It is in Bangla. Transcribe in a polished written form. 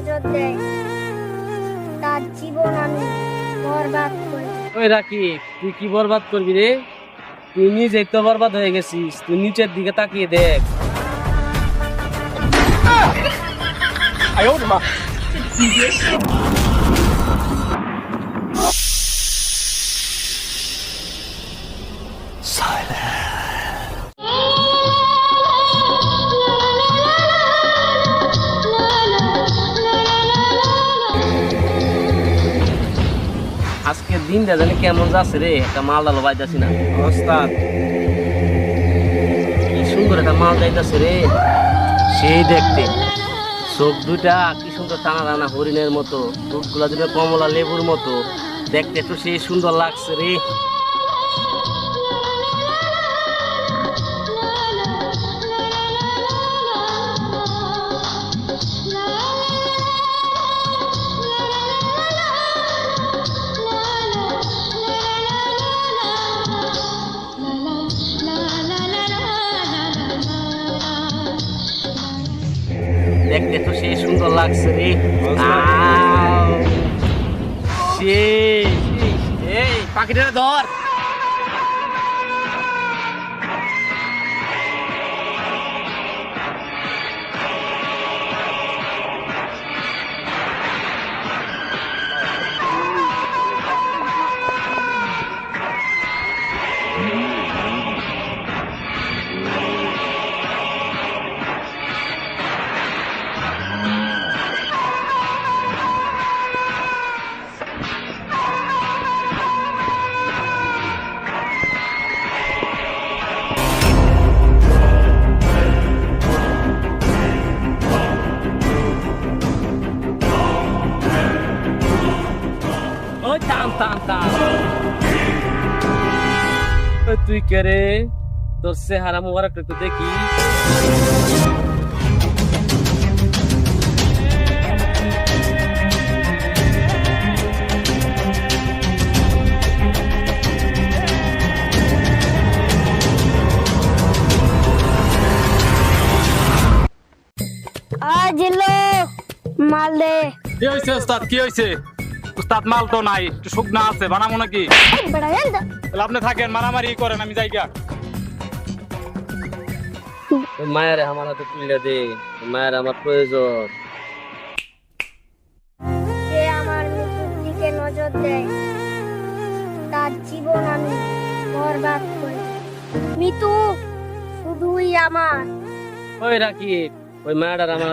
নজর দেয় তার জীবন আমি বরবাদ করি। ওই রাকি, তুই কি বরবাদ করবি রে? তুই নিজেই তো বরবাদ হয়ে গেছিস। তুই নিচের দিকে তাকিয়ে দেখ। আজকের দিনটা জানি কেমন যাচ্ছে রে, একটা মাল ডালো পাইতাছি না। ওস্তাদ, কি সুন্দর একটা মাল যাইতাছে রে, সেই দেখতে। চোখ দুটা কি সুন্দর টানা টানা হরিণের মতো, চোখগুলা দুটো কমলা লেবুর মতো, দেখতে একটু সেই সুন্দর লাগছে রে। দেখতে তো সেই সুন্দর লাগছে রে। সেই এই পাখিটা ধর। ওই টান টান টান। তুই কে রে? তোর চেহারা মোবারক একটু দেখি। জিল্লো মাল দে। কি হয়েছে উস্তাদ? কি হয়েছে উস্তাদ? মাল তো নাই, একটু শুকনা আছে, বানাবো নাকি? বেড়া জান দা। তাহলে আপনি থাকেন, মারামারি করেন, আমি যাই গা। মায়ের আমার হাতে তুলে দে, মায়ের আমার প্রয়োজন। যে আমার মৃত্যুর দিকে নজর দেয় তার জীবন আমি বরবাদ করি। মৃত্যু শুধুই আমার। ওই রাকি, ওই মায়ের আমার হাতে